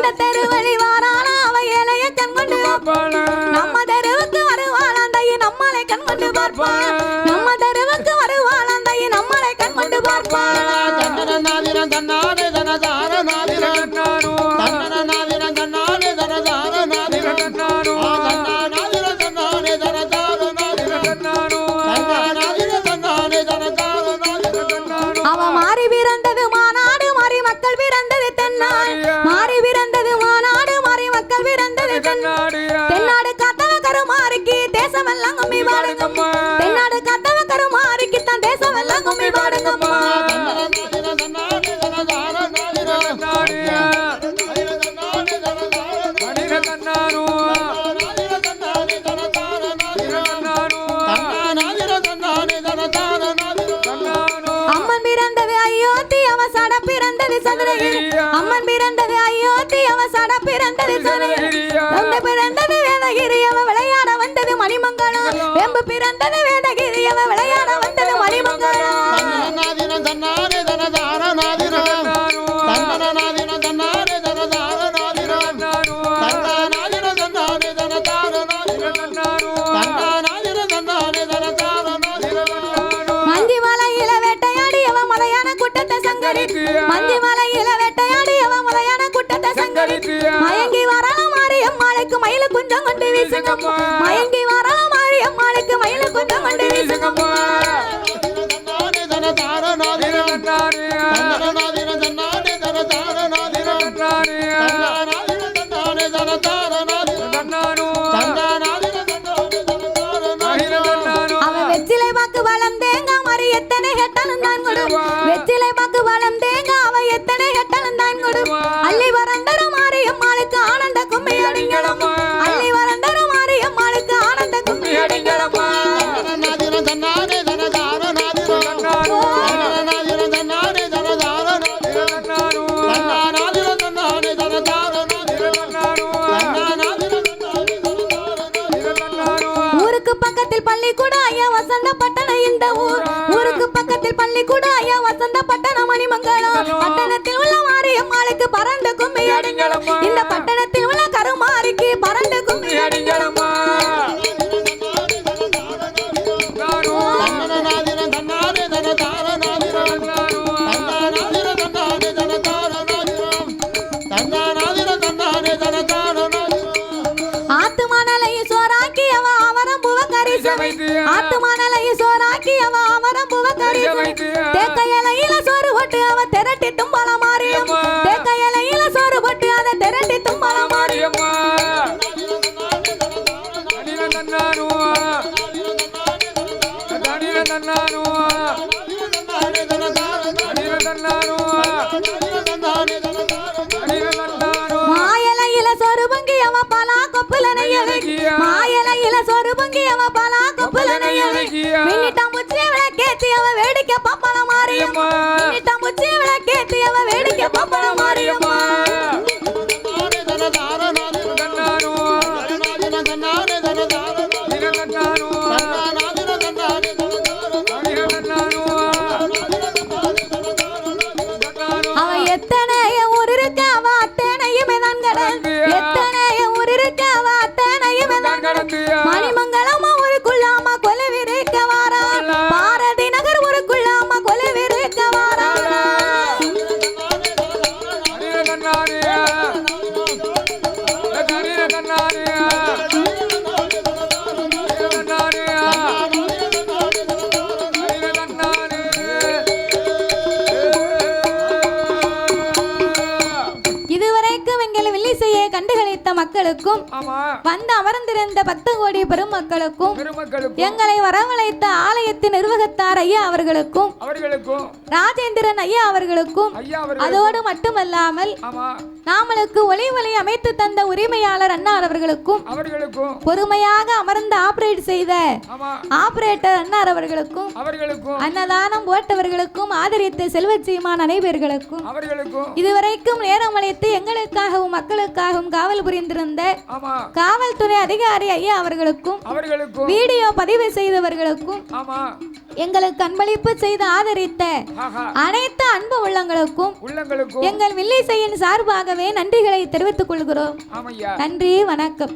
இந்த தெரு வழி வாராளா அவ ஏழைய கண் கொண்டு நம்ம தெருவுக்கு வருவாள் அந்த நம்மளை கண் கொண்டு பார்ப்பாள் நம்ம தெருவுக்கு வருவாள் அந்த நம்மளை கண் கொண்டு பார்ப்பாள் அவ மாறி பிறந்தது மாநாடு மாறி மக்கள் பிறந்தது தென்னாடு மாறி பிறந்தது மாநாடு மாறி மக்கள் பிறந்தது தென்னாடு தென்னாடு காத்தவ கருமாறிக்கு தேசம் எல்லாம் கும்மி பாடுங்கம்மா தென்னாடு காத்தவ கருமாறிக்கு தான் தேசம் எல்லாம் கும்மி பாடுங்கம்மா அம்மன் பிறந்தது அயோத்தி அவ சட பிறந்தது சதுரகிரி அம்மன் பிறந்தது அயோத்தி அவ சட பிறந்தது சதுரகிரி வெம்பு பிறந்தது வேதகிரி அவ விளையாட வந்தது மணிமங்கலம் வெம்பு பிறந்தது வேதகிரி அவ விளையாட வந்தது மணிமங்கலம் மந்திமலையில வேட்டையாடி அவ மலையான கூட்டத்தை சங்கரித்து மந்திமலையில வேட்டையாடி அவ மலையான கூட்டத்தை சங்கரித்து மயங்கி வரலாம் மாரியம்மாளுக்கு மயில குஞ்சம் கொண்டு வீசுங்கம்மா மயங்கி வரலாம் மாரியம்மாளுக்கு மயில குஞ்சம் கொண்டு வீசுங்கம்மா அவன் வெற்றிலை பாக்கு வளம் தேங்க மாதிரி எத்தனை கெட்டாலும் தான் கொடு வெற்றிலை பாக்கு வளம் தேங்க அவ எத்தனை கெட்டாலும் தான் கொடு அள்ளி வரண்டர மாரியம்மாளுக்கு ஆனந்த கும்மி அடிங்களம்மா அள்ளி வரண்டர மாரியம்மாளுக்கு ஆனந்த கும்மி அடிங்களம்மா ஊருக்கு பக்கத்தில் பள்ளிக்கூடம் ஐயா வசந்த பட்டணம் இந்த ஊர் ஊருக்கு பக்கத்தில் பள்ளிக்கூடம் ஐயா வசந்த பட்டணம் மணிமங்கலம் பட்டணத்தில் உள்ள மாரியம்மாளுக்கு பரண்டு கும்மி அடிங்களம்மா இந்த பட்டணத்தில் உள்ள கருமாரிக்கு பரண்டு கும்மி அடிங்களம்மா ஆத்துமானலையை சோறாக்கி அவ அவரம் புவ கறி சமைத்து ஆத்துமானலையை சோறாக்கி அவ அவரம் புவ கறி தேக்கையில சோறு போட்டு அவ திரட்டி தும்பல மாரியம்மா தேக்கையில சோறு போட்டு அதை திரட்டி தும்பல மாரியம்மா மாயலையில சோறு பொங்கி அவ பலா கொப்புல நெய்யி மாயலையில சோறு பொங்கி அவ பலா கொப்புல நெய்யி மின்னிட்டாம் புச்சி விளக்கேத்தி அவ வேடிக்கை பாப்பல மாரியம்மா மின்னிட்டாம் புச்சி விளக்கேத்தி அவ வேடிக்கை பாப்பல மாரியம்மா அவ எத்தனை ஊர் இருக்கு அவ அத்தனையுமே தான் கடந்து எத்தனை ஊர் இருக்கு அவ அத்தனையுமே தான் கடந்து மணிமங்கலமா ஊருக்குள்ளாமா கொலவிருக்க வாரா பாரதி நகர் ஊருக்குள்ளாமா கொலவிருக்க வாரா இதுவரைக்கும் எங்களை வில்லிசையை கண்டுகளித்த மக்களுக்கும் வந்து அமர்ந்திருந்த 10 கோடி பெருமக்களுக்கும் எங்களை வரவழைத்த ஆலயத்தின் நிர்வாகத்தார் ஐயா அவர்களுக்கும் ராஜேந்திரன் ஐயா அவர்களுக்கும் அதோடு மட்டுமல்லாமல் நாமளுக்கு ஒளி அமைத்து தந்த உரிமையாளர் அண்ணார் அவர்களுக்கும் பொறுமையாக அமர்ந்து ஆபரேட் செய்த ஆபரேட்டர் அண்ணார் அவர்களுக்கும் அன்னதானம் போட்டவர்களுக்கும் ஆதரித்த செல்வச்சீமான் அனைவர்களுக்கும் இதுவரைக்கும் நேரம் அளித்து எங்களுக்காகவும் மக்களுக்காகவும் காவல் புரிந்திருந்த காவல்துறை அதிகாரி ஐயா அவர்களுக்கும் வீடியோ பதிவு செய்தவர்களுக்கும் எங்களுக்கு அன்பளிப்பு செய்து ஆதரித்த அனைத்து அன்பு உள்ளங்களுக்கும் எங்கள் வில்லிசையின் சார்பாகவே நன்றிகளை தெரிவித்துக் கொள்கிறோம். நன்றி, வணக்கம்.